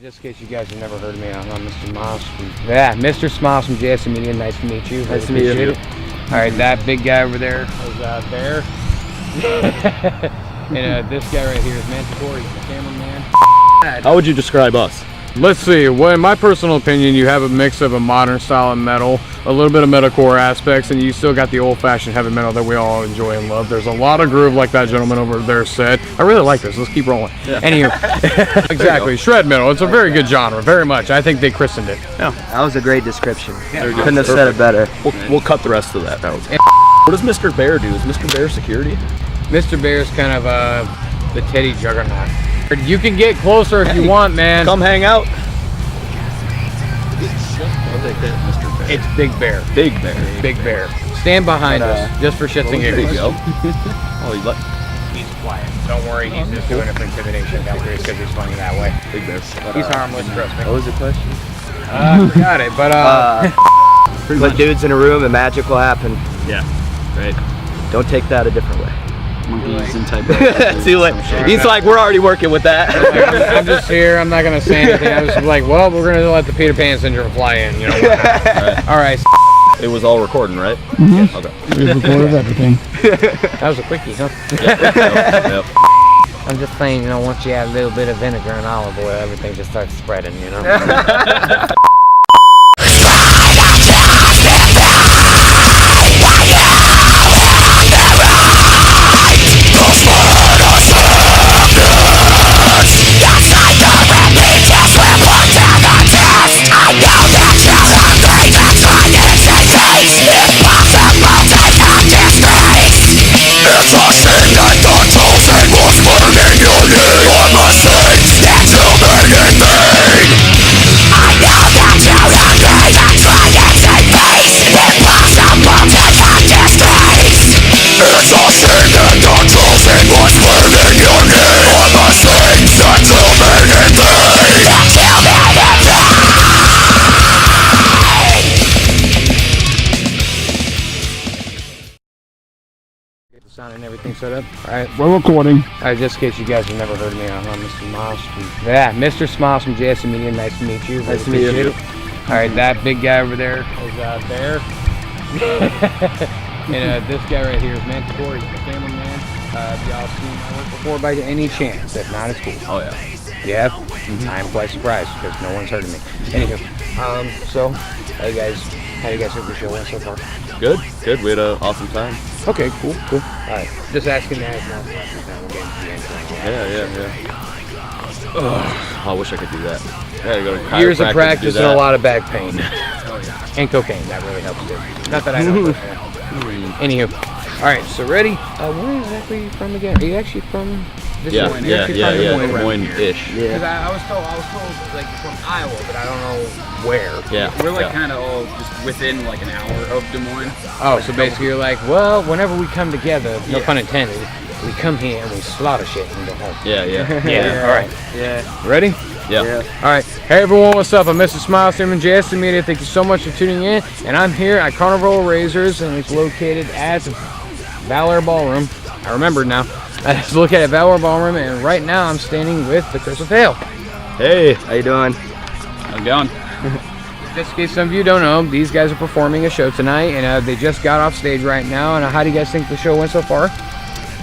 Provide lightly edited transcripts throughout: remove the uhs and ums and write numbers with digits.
Just in case you guys have never heard of me, I'm Mr. Smilez from Mr. Smilez from JS Media. Nice to meet you. Nice to meet you. All right, that big guy over there is Bear, and this guy right here is Manticore. He's the cameraman. How would you describe us? Let's see. Well, in my personal opinion, you have a mix of a modern style of metal, a little bit of metalcore aspects, and you still got the old-fashioned heavy metal that we all enjoy and love. There's a lot of groove, like that gentleman over there said. I really like this. Let's keep rolling. Yeah. Anywho, exactly. Shred metal. It's a very good genre. Very much. I think they christened it. Yeah. That was a great description. Yeah. Couldn't have said it better. We'll cut the rest of that out. What does Mr. Bear do? Is Mr. Bear security? Mr. Bear's kind of the Teddy Juggernaut. You can get closer if you want, man. Come hang out. It's Big Bear. Big Bear. Big Bear. Stand behind us, just for shits and giggles. There you go. Oh, he's quiet. Don't worry, he's just doing it for intimidation factors because he's funny that way. Big Bear. He's harmless, trust me. What was the question? I forgot it, but put dudes in a room and magic will happen. Yeah, right. Don't take that a different way. Monkeys and type. See what? He's like, we're already working with that. I'm just here. I'm not gonna say anything. I was like, well, we're gonna let the Peter Pan syndrome fly in. You know. All right. It was all recording, right? Mm-hmm. Okay. We recorded everything. That was a quickie, huh? Yep. I'm just saying, you know, once you add a little bit of vinegar and olive oil, everything just starts spreading, you know. Sound and everything set up. All right, We're recording. all right. Just in case you guys have never heard of me, I'm Mr. Smilez from Mr. Smilez from JS Media. Nice to meet you. Nice to meet you. All right, that big guy over there is Bear, and this guy right here is Manticore. He's the cameraman. Y'all seen my work before by any chance? If not, it's cool. Oh yeah. Yeah, I'm quite surprised because no one's heard of me. Anywho, so hey guys, how you guys think the show went so far? Good. Good. We had an awesome time. Okay, cool. All right, just asking that. Now we'll get into the end. Yeah. Oh, I wish I could do that. I gotta go to Years of chiropractic practice to do and a that. lot of back pain. And cocaine, that really helps too. Not that I know. Anywho, all right, so ready? Where exactly are you from again? Are you actually from Des Moines? Yeah. Des Moines. Moines-ish. Because I was told like from Iowa, but I don't know where. Yeah. We're like kind of all just within like an hour of Des Moines. Oh, so basically you're like, well, whenever we come together, no pun intended, we come here and we slaughter shit and go home. Yeah. Yeah. All right. Yeah. Ready? Yeah. All right. Hey everyone, what's up? I'm Mr. Smilez from JS Media. Thank you so much for tuning in. And I'm here at Carnival Razors, and it's located at Valor Ballroom. I remember now. It's located at Valor Ballroom, and right now I'm standing with the Curse of Hail. Hey, how you doing? How's it going? Just in case some of you don't know, these guys are performing a show tonight, and they just got off stage right now. And how do you guys think the show went so far?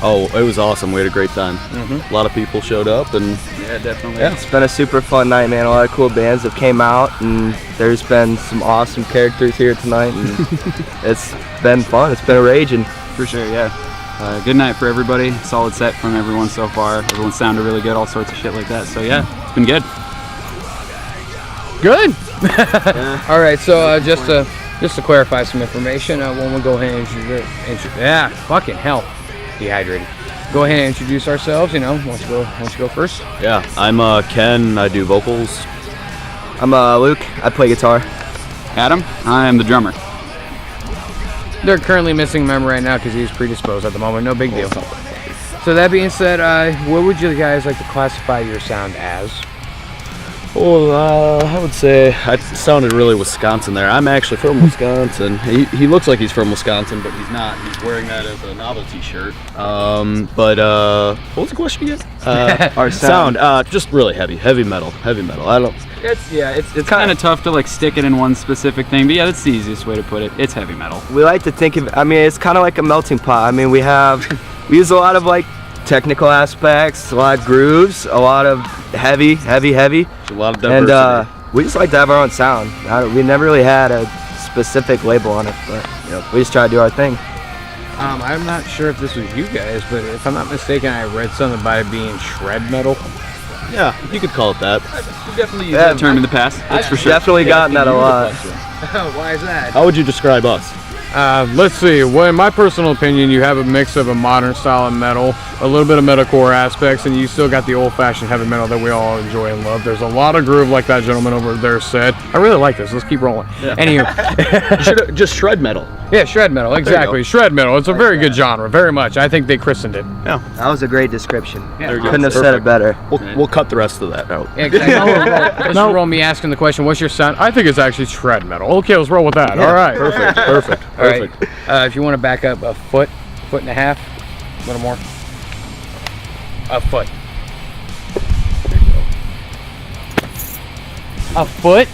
Oh, it was awesome. We had a great time. A lot of people showed up, and Yeah, definitely. Yeah, it's been a super fun night, man. A lot of cool bands have came out, and there's been some awesome characters here tonight, and it's been fun. It's been a raging. For sure, yeah. Good night for everybody. Solid set from everyone so far. Everyone sounded really good, all sorts of shit like that. So yeah, it's been good. Good. All right. So just to clarify some information, when we go ahead and introduce, fucking hell, dehydrated. Go ahead and introduce ourselves. You know, why don't you go first? yeah. I'm Ken. I do vocals. I'm Luke. I play guitar. Adam, I am the drummer. They're currently missing a member right now because he's predisposed at the moment. No big deal. So that being said, what would you guys like to classify your sound as? Well, I would say I sounded really Wisconsin there. I'm actually from Wisconsin. He looks like he's from Wisconsin, but he's not. He's wearing that as a novelty shirt. But what was the question again? Our sound. Just really heavy metal. I don't. It's kind of tough to like stick it in one specific thing, but yeah, that's the easiest way to put it. It's heavy metal. We like to think of, I mean, it's kind of like a melting pot. I mean, we use a lot of like technical aspects, a lot of grooves, a lot of heavy. A lot of diversity. And we just like to have our own sound. We never really had a specific label on it, but we just try to do our thing. I'm not sure if this was you guys, but if I'm not mistaken, I read something about it being shred metal. Yeah, you could call it that. We definitely used that term in the past. That's for sure. Definitely gotten that a lot. Why is that? How would you describe us? Let's see. Well, in my personal opinion, you have a mix of a modern style of metal, a little bit of metalcore aspects, and you still got the old-fashioned heavy metal that we all enjoy and love. There's a lot of groove, like that gentleman over there said. I really like this. Let's keep rolling. Yeah. Anywho, You should just shred metal. yeah, shred metal. Exactly, shred metal. It's a very good genre. Very much. I think they christened it. Yeah. That was a great description. There you go. Couldn't have said it better. We'll cut the rest of that out. Yeah, let's roll me asking the question, what's your sound? I think it's actually shred metal. Okay, let's roll with that. All right. Perfect. All right. If you want to back up a foot and a half, a little more. A foot. A foot?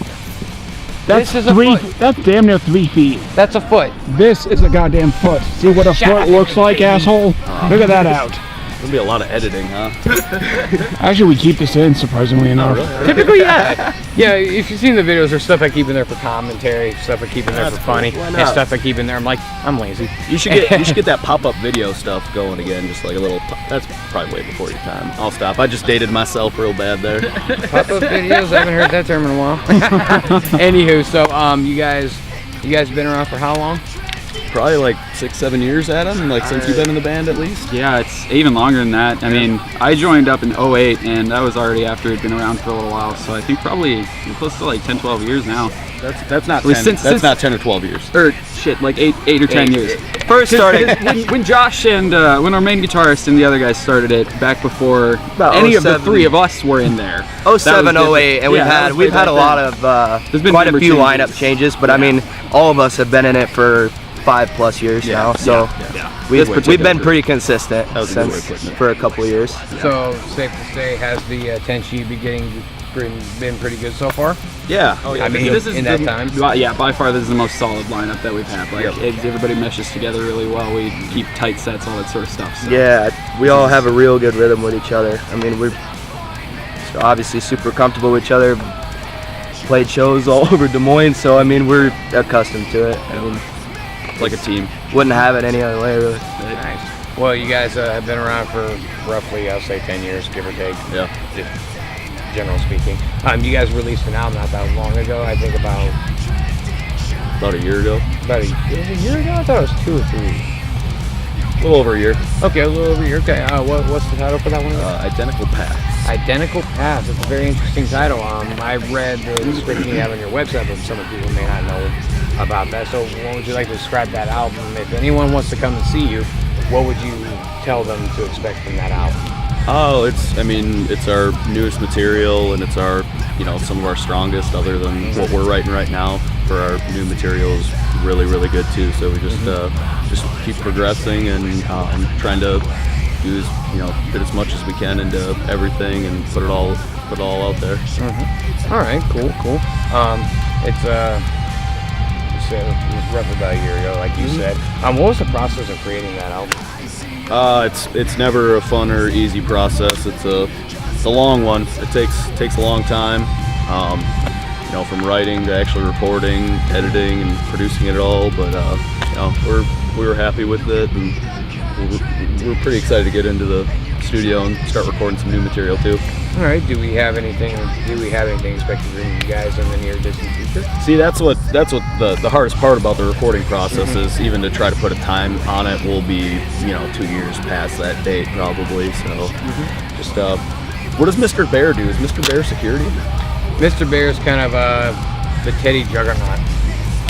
That's This is a three. foot. That's damn near 3 feet. That's a foot. This is a goddamn foot. See what a foot looks like, asshole? Figure that out. There'll be a lot of editing, huh? Actually, we keep this in, surprisingly enough. Typically, yeah. Yeah, if you've seen the videos, there's stuff I keep in there for commentary, stuff I keep in there for funny, and stuff I keep in there. I'm lazy. You should get that pop-up video stuff going again, just like a little. That's probably way before your time. I'll stop. I just dated myself real bad there. Pop-up videos, I haven't heard that term in a while. Anywho, so you guys been around for how long? Probably like 6-7 years, Adam. Like since you've been in the band, at least. Yeah, it's even longer than that. I mean, I joined up in 08, and that was already after it'd been around for a little while. So I think probably close to like 10, 12 years now. That's not 10. That's not 10 or 12 years. Or shit, like 8 or 10 years. First started when Josh and when our main guitarist and the other guys started it back before any of the three of us were in there. 07, 08, and we've had a lot of quite a few lineup changes, but I mean, all of us have been in it for 5+ years now, so we've been pretty consistent for a couple of years. So safe to say, has the attention been pretty good so far? Yeah. Oh yeah. I mean, this is in that time. Yeah, by far this is the most solid lineup that we've had. Like everybody meshes together really well. We keep tight sets, all that sort of stuff. So. Yeah, we all have a real good rhythm with each other. I mean, we're obviously super comfortable with each other. Played shows all over Des Moines, so I mean, we're accustomed to it. I mean, like a team. Wouldn't have it any other way, really. Nice. Well, you guys have been around for roughly, I'll say 10 years, give or take. Yeah. Just general speaking. You guys released an album not that long ago. I think about a year ago. About a year ago? I thought it was 2 or 3. A little over a year. Okay, a little over a year. Okay. What's the title for that one? Identical Paths. Identical Paths. It's a very interesting title. I read the description you have on your website, but some people may not know about that. So what would you like to describe that album? If anyone wants to come and see you, what would you tell them to expect from that album? Oh, it's our newest material, and it's our, some of our strongest, other than what we're writing right now. For our new material is really, really good too. So we just keep progressing and trying to use, fit as much as we can into everything and put it all out there. All right, cool. It's roughly about a year ago, like you said. What was the process of creating that album? It's never a fun or easy process. It's a long one. It takes a long time. From writing to actually recording, editing, and producing it all. But we were happy with it, and we're pretty excited to get into the studio and start recording some new material too. All right. Do we have anything expected from you guys in the near distant future? See, that's what the hardest part about the recording process is. Even to try to put a time on it, will be 2 years past that date probably. So just what does Mr. Bear do? Is Mr. Bear security? Mr. Bear is kind of the Teddy Juggernaut.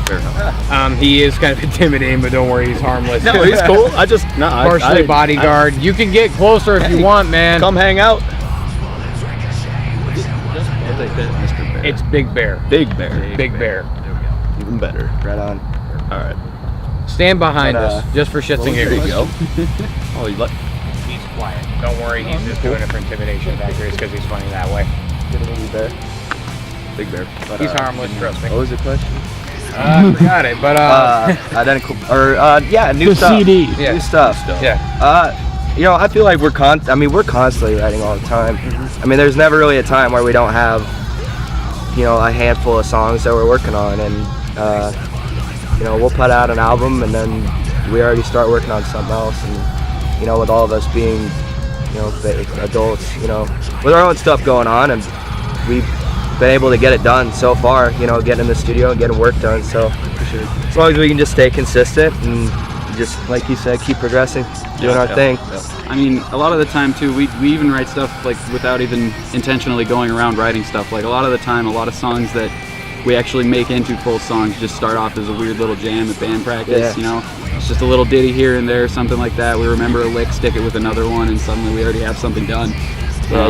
Fair enough. He is kind of intimidating, but don't worry, he's harmless. No, he's cool. Partially bodyguard. You can get closer if you want, man. Come hang out. I'll take that. Mr. Bear. It's Big Bear. Big Bear. Big Bear. Even better. Right on. All right. Stand behind us, just for shits and There giggles. you go. Oh, you let. He's quiet. Don't worry, he's just doing it for intimidation factors because he's funny that way. Big Bear. But, He's harmless, trust me. What was the question? I forgot it, but Identical, or new The stuff. CD. Yeah. New stuff. yeah. I feel like we're constantly writing all the time. I mean, there's never really a time where we don't have, a handful of songs that we're working on, and we'll put out an album, and then we already start working on something else, and with all of us being, adults, with our own stuff going on, and we've been able to get it done so far, getting in the studio and getting work done. So as long as we can just stay consistent and just, like you said, keep progressing, doing our thing. I mean, a lot of the time too, we even write stuff like without even intentionally going around writing stuff. Like a lot of the time, a lot of songs that we actually make into full songs just start off as a weird little jam at band practice. It's just a little ditty here and there, something like that. We remember a lick, stick it with another one, and suddenly we already have something done.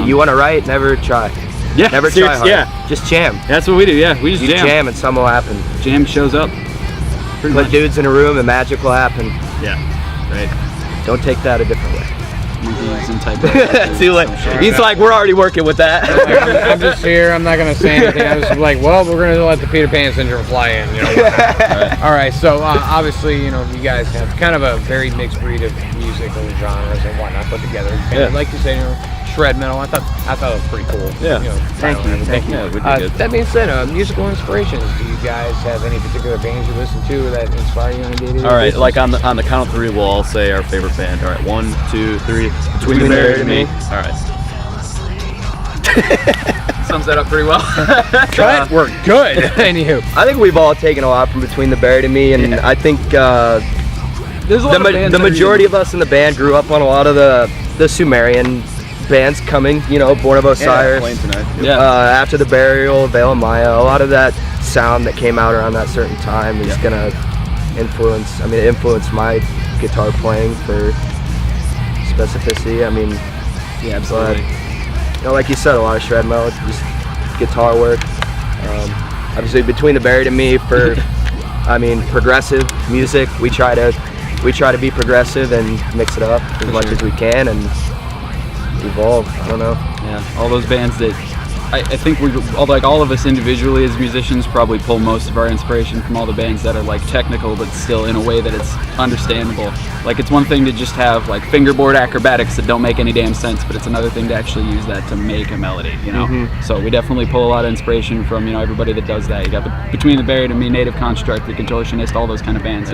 You want to write, never try. Yeah, Never try hard. Yeah, Just jam. that's what we do. Yeah, we just You jam. jam and something will happen. Jam shows up. Pretty Put much. dudes in a room and magic will happen. Yeah. Right. Don't take that a different way. Monkeys and type. Too late. He's like, we're already working with that. I'm just here. I'm not gonna say anything. I'm just like, well, we're gonna let the Peter Pan syndrome fly in. All right. So obviously, you guys have kind of a very mixed breed of musical genres and whatnot put together. And like you said, shred metal. I thought it was pretty cool. Yeah. Thank you. Yeah, we did good. That being said, musical inspirations. Do you guys have any particular bands you listen to that inspire you on a day-to-day All right, basis? like on the count of three, we'll all say our favorite band. All right, 1, 2, 3. Between the Bear and Me. All right. Sums that up pretty well. Cut. We're good. Anywho, I think we've all taken a lot from Between the Buried and Me, and I think There's a lot of bands the that are majority of us in the band grew up on a lot of the Sumerian bands coming, Born of Osiris, Playing tonight. Yeah. After the Burial, Veil of Maya. A lot of that sound that came out around that certain time is gonna influence. It influenced my guitar playing for specificity. Yeah, absolutely. Like you said, a lot of shred metal, just guitar work. Obviously, Between the Buried and Me for, progressive music. We try to be progressive and mix it up as much as we can and evolve. I don't know. Yeah, all those bands that I think all of us individually as musicians probably pull most of our inspiration from all the bands that are like technical but still in a way that it's understandable. Like it's one thing to just have like fingerboard acrobatics that don't make any damn sense, but it's another thing to actually use that to make a melody, So we definitely pull a lot of inspiration from, everybody that does that. You got the Between the Buried and Me, Native Construct, The Contortionist, all those kind of bands,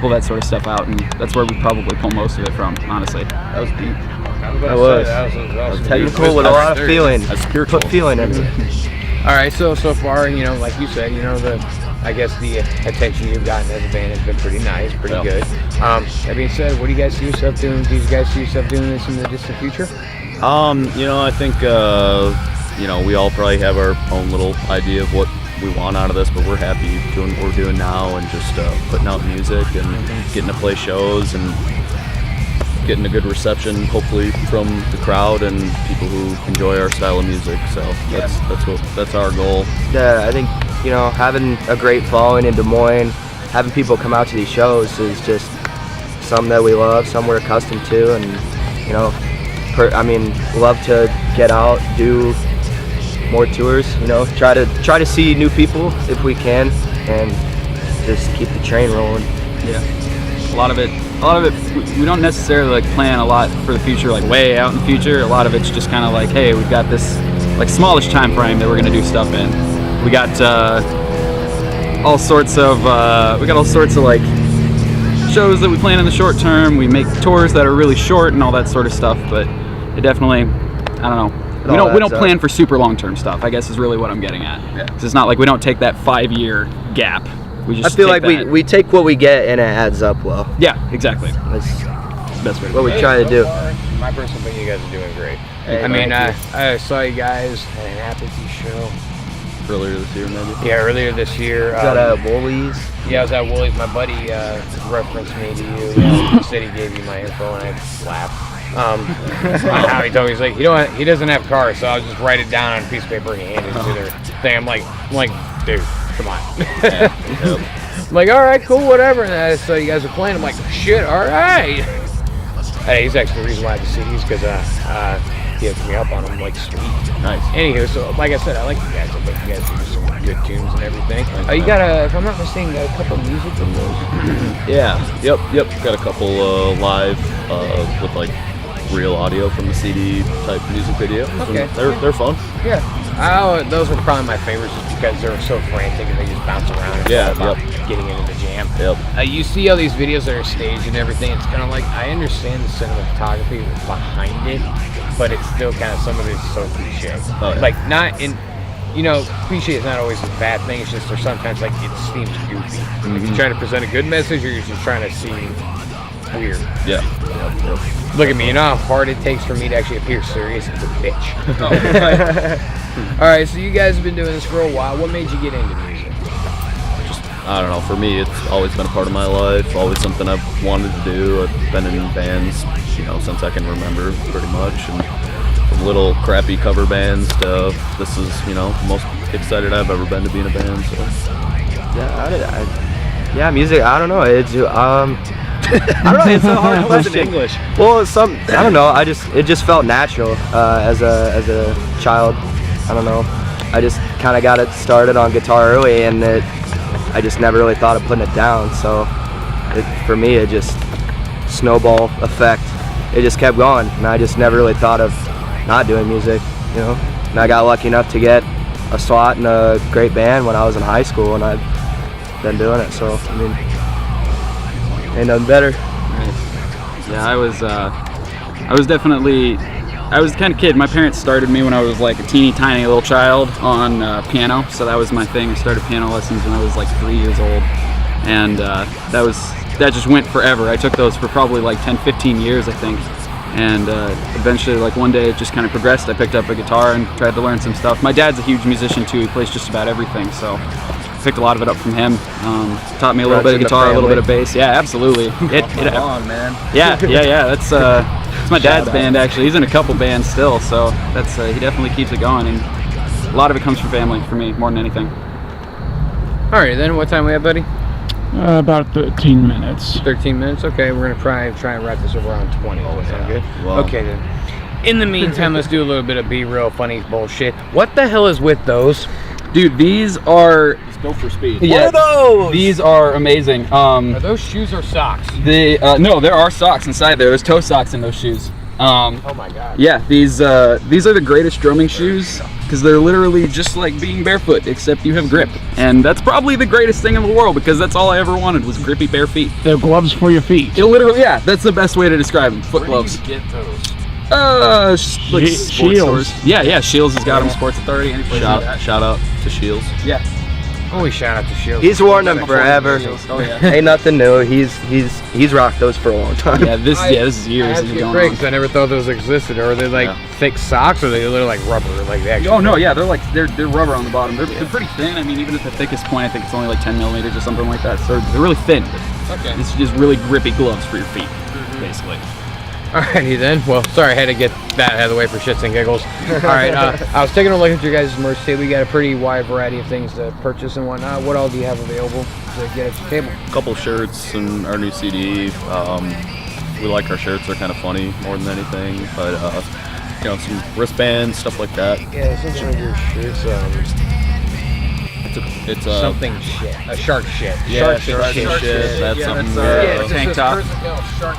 pull that sort of stuff out, and that's where we probably pull most of it from, honestly. That was deep. That was technical with a lot of feeling. That's spiritual. Put feeling in it. all right. So far, like you said, the attention you've gotten as a band has been pretty nice, pretty good. That being said, what do you guys see yourself doing? Do you guys see yourself doing this in the distant future? I think we all probably have our own little idea of what we want out of this, but we're happy doing what we're doing now and just putting out music and getting to play shows and getting a good reception, hopefully from the crowd and people who enjoy our style of music. So that's our goal. Yeah, I think having a great following in Des Moines, having people come out to these shows is just something that we love, something we're accustomed to, and love to get out, do more tours. Try to see new people if we can, and just keep the train rolling. Yeah, a lot of it. We don't necessarily plan a lot for the future, like way out in the future. A lot of it's just kind of like, hey, we've got this like smallish time frame that we're gonna do stuff in. We got all sorts of like shows that we plan in the short term. We make tours that are really short and all that sort of stuff. But it definitely, I don't know. We don't plan for super long-term stuff, I guess is really what I'm getting at. Yeah. 'Cause it's not like we don't take that 5-year gap. We just I feel like we take what we get and it adds up well. Yeah, exactly. That's the best way to what we try to do. My personal opinion, you guys are doing great. Hey, I saw you guys at an Apathy show. Earlier this year, maybe? Yeah, earlier this year. Was that at Woolies? Yeah, I was at Woolies. My buddy referenced me to you. He said he gave you my info, and I laughed. Howie told me, he's like, he doesn't have cars, so I'll just write it down on a piece of paper and hand it to their thing. I'm like, dude, come on. I'm like, all right, cool, whatever. And so you guys are playing. I'm like, shit, all right. Hey, he's actually the reason why I have the CDs, because he hooked me up on them, like, sweet. Nice. Anywho, so like I said, I like you guys. I think you guys do some good tunes and everything. You got if I'm not mistaken, got a couple music videos. Yeah. Yep. Got a couple live with like real audio from the CD type music videos. Okay. They're fun. Yeah. Those were probably my favorites, just because they're so frantic and they just bounce around. And Yeah. about getting into the jam. Yep. You see all these videos that are staged and everything. It's kind of like, I understand the cinematography behind it, but it's still kind of, some of it's so cliche. Oh, yeah. Like, not in, cliche is not always a bad thing. It's just there's sometimes like it seems goofy. Like you're trying to present a good message, or you're just trying to seem weird. Yeah. Yep. Look at me. You know how hard it takes for me to actually appear serious? It's a bitch. All right, so you guys have been doing this for a while. What made you get into music? I don't know, for me it's always been a part of my life, always something I've wanted to do. I've been in bands, since I can remember, pretty much, and from little crappy cover bands to this is, the most excited I've ever been to be in a band. So Yeah, music, I don't know, it's I don't know, it's a hard question. English. Well, I don't know, it just felt natural as a child. I don't know, I just kind of got it started on guitar early, and I just never really thought of putting it down. So for me, it just snowball effect. It just kept going, and I just never really thought of not doing music, And I got lucky enough to get a slot in a great band when I was in high school, and I've been doing it. So ain't nothing better. Yeah, I was the kind of kid. My parents started me when I was like a teeny tiny little child on piano, so that was my thing. I started piano lessons when I was like 3 years old, and that just went forever. I took those for probably like 10-15 years, I think, and eventually, like one day, it just kind of progressed. I picked up a guitar and tried to learn some stuff. My dad's a huge musician too. He plays just about everything, so I picked a lot of it up from him. Taught me a little bit of guitar, a little bit of bass. Yeah, absolutely. Come on, man. Yeah. That's my dad's band, actually. He's in a couple bands still, so that's he definitely keeps it going, and a lot of it comes from family for me more than anything. All right, then what time we have, buddy? About 13 minutes. 13 minutes. Okay, we're gonna try and wrap this over around 20. Sound good? Well, okay then. In the meantime, let's do a little bit of Be Real funny bullshit. What the hell is with those? Dude, these are... Let's go for speed. Yeah, what are those? These are amazing. Are those shoes or socks? No, there are socks inside there. There's toe socks in those shoes. Oh my god. Yeah, these are the greatest drumming shoes, because they're literally just like being barefoot, except you have grip. And that's probably the greatest thing in the world, because that's all I ever wanted was grippy bare feet. They're gloves for your feet. It literally, yeah, that's the best way to describe them. Foot gloves. Where do you get those? Like sports Shields. stores. Yeah, Shields has got them. Sports Authority. Any place like that. Shout out to Shields. Yeah. Always shout out to Shields. He's worn them forever. Oh yeah. Ain't nothing new. He's rocked those for a long time. Yeah, this is I years. had to get breaks. I never thought those existed. Or are they like thick socks, or are they literally like rubber? Like they actually. Oh no, yeah, they're rubber on the bottom. They're pretty thin. I mean, even at the thickest point, I think it's only like 10 millimeters or something like that. So they're really thin. Okay. It's just really grippy gloves for your feet, basically. Alrighty then. Well, sorry I had to get that out of the way for shits and giggles. Alright, I was taking a look at your guys' merch today. We got a pretty wide variety of things to purchase and whatnot. What all do you have available to get at your table? A couple shirts and our new CD. We like our shirts. They're kind of funny more than anything. But, some wristbands, stuff like that. Yeah, it's one of your shirts. It's something shit. A shark shit. Yeah, shark shit. That's something. Tank top.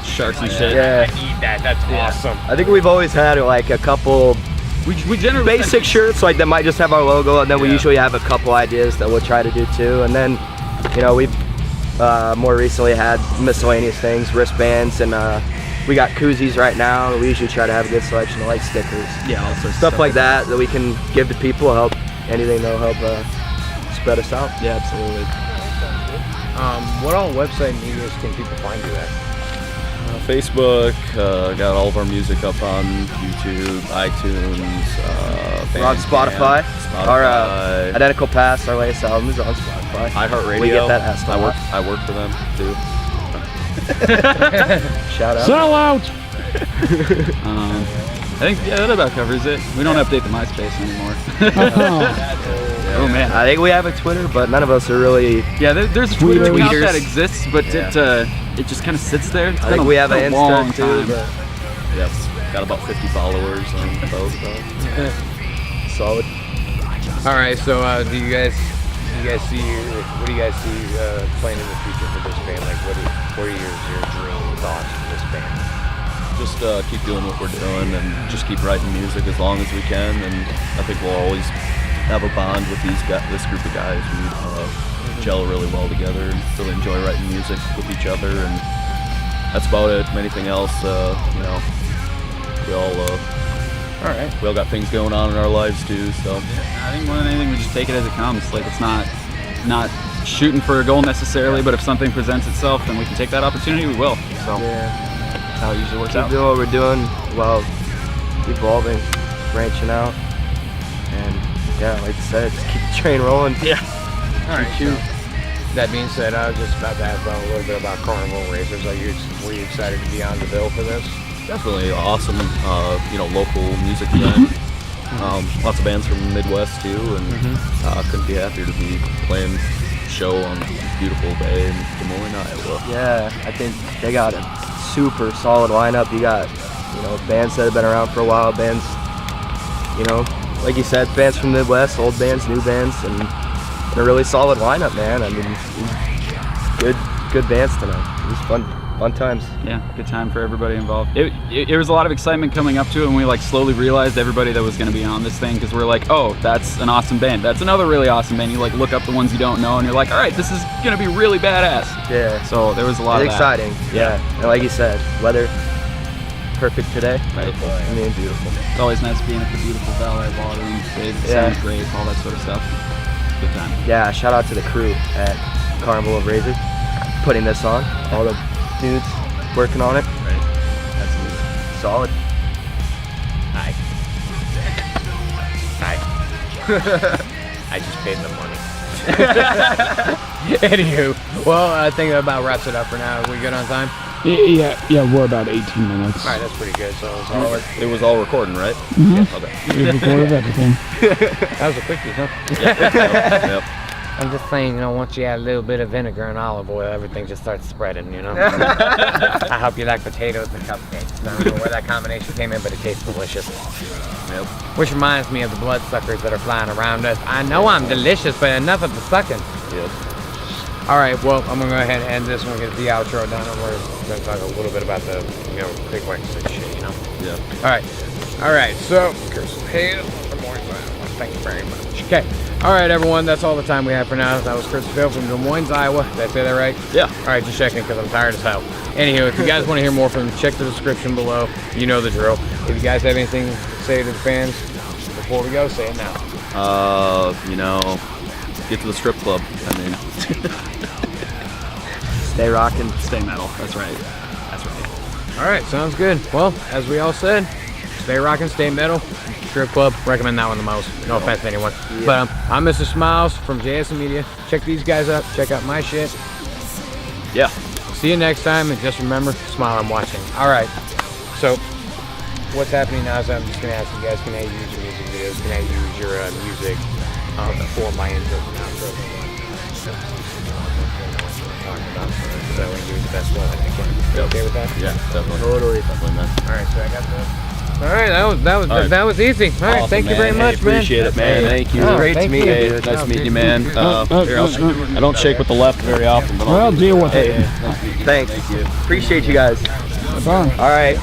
Sharks and shit. Yeah. I need that. That's awesome. I think we've always had like a couple We generally basic shirts like that might just have our logo, and then we usually have a couple ideas that we'll try to do too. And then, we've more recently had miscellaneous things, wristbands, and we got koozies right now. We usually try to have a good selection of like stickers. Yeah, all sorts of stuff like that we can give to people. Anything that'll help spread us out. Yeah, absolutely. What all website medias can people find you at? Facebook, got all of our music up on YouTube, iTunes, We're on Spotify. Our Identical Past, our latest album, is on Spotify. iHeartRadio. We get that asked a lot. I work for them too. Shout out. Sell out! I think that about covers it. We don't update the MySpace anymore. Oh man. I think we have a Twitter, but none of us are really. Yeah, there's a Twitter account tweeters. that exists, but it just kind of sits there. It's I think we have an long Insta too. time. But Yep, got about 50 followers on both. solid. All right, so what do you guys see playing in the future for this band? Like, what are your dream thoughts for this band? Just keep doing what we're doing and just keep writing music as long as we can. And I think we'll always have a bond with this group of guys. We gel really well together and really enjoy writing music with each other. And that's about it. Anything else, we all got things going on in our lives too. So I think more than anything, we just take it as it comes. Like, it's not shooting for a goal necessarily, but if something presents itself, then we can take that opportunity. We will. So that's how it usually works Keep out. doing what we're doing while evolving, branching out, and like I said, just keep the train rolling. Yeah. All right. So, that being said, I was just about to ask a little bit about Carnival Racers. Were you excited to be on the bill for this? definitely awesome, local music event. Lots of bands from the Midwest too, and couldn't be happier to be playing a show on this beautiful day in Des Moines, Iowa. Yeah, I think they got a super solid lineup. You got, bands that have been around for a while, bands, like you said, bands from the Midwest, old bands, new bands, and a really solid lineup, man. I mean, good bands tonight. It was fun times. Yeah, good time for everybody involved. It was a lot of excitement coming up to it, and we slowly realized everybody that was going to be on this thing, because we're like, oh, that's an awesome band. That's another really awesome band. You look up the ones you don't know, and you're like, all right, this is going to be really badass. Yeah. So there was a lot of that. Exciting. Yeah. And like you said, weather perfect today. Right. I mean, beautiful. It's always nice being at the beautiful Valley Ballroom. It sounds great, all that sort of stuff. Good time. Yeah, shout out to the crew at Carnival of Razor putting this on. All the dudes working on it. Right. Absolutely. Solid. Hi. I just paid the money. Anywho, well, I think that about wraps it up for now. Are we good on time? Yeah, we're about 18 minutes. All right, that's pretty good. So It was all recording, right? Mhm. Yeah, okay. We recorded everything. that was a quickie, huh? Yep. I'm just saying, once you add a little bit of vinegar and olive oil, everything just starts spreading, I hope you like potatoes and cupcakes. I don't know where that combination came in, but it tastes delicious. Yep. Which reminds me of the bloodsuckers that are flying around us. I know I'm delicious, but enough of the sucking. Yep. All right, well, I'm going to go ahead and end this one, get the outro done, and we're going to talk a little bit about the, quick wax and shit, Yeah. All right, so, curse of hail, good morning, thank you very much. Okay, all right, everyone, that's all the time we have for now. That was Chris Phil from Des Moines, Iowa. Did I say that right? Yeah. All right, just checking because I'm tired as hell. Anywho, if you guys want to hear more from him, check the description below. You know the drill. If you guys have anything to say to the fans before we go, say it now. Get to the strip club. Stay rocking. Stay metal. That's right. That's right. All right, sounds good. Well, as we all said, stay rocking, stay metal. Strip club, recommend that one the most. No offense to anyone. Yeah. But I'm Mr. Smilez from JSN Media. Check these guys out. Check out my shit. Yeah. See you next time, and just remember, smile, I'm watching. All right. So, what's happening now is I'm just going to ask you guys, can I use your music videos? Can I use your music for my intros and outros? So we do the best one that I can. You okay with that? Yeah, definitely. Totally. Definitely, man. All right, so I got the. All right, that was easy. All right, Awesome, thank you very man. much, Hey, appreciate it, man. Thank you. Oh, Great to thank meet you. you. Nice to meet you, man. I don't shake with the left very often, but Well, deal with it. Thanks. Appreciate you guys. Fine. All right.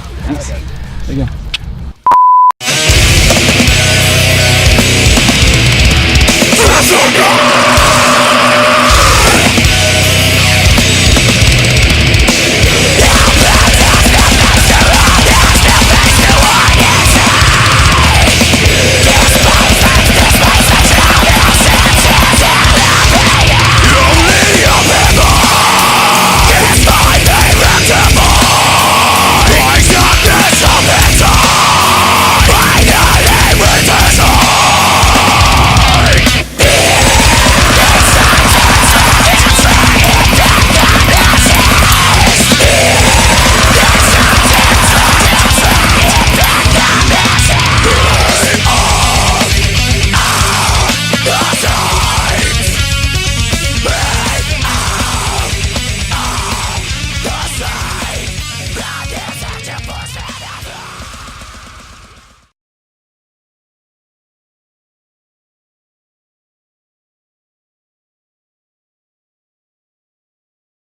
There you go.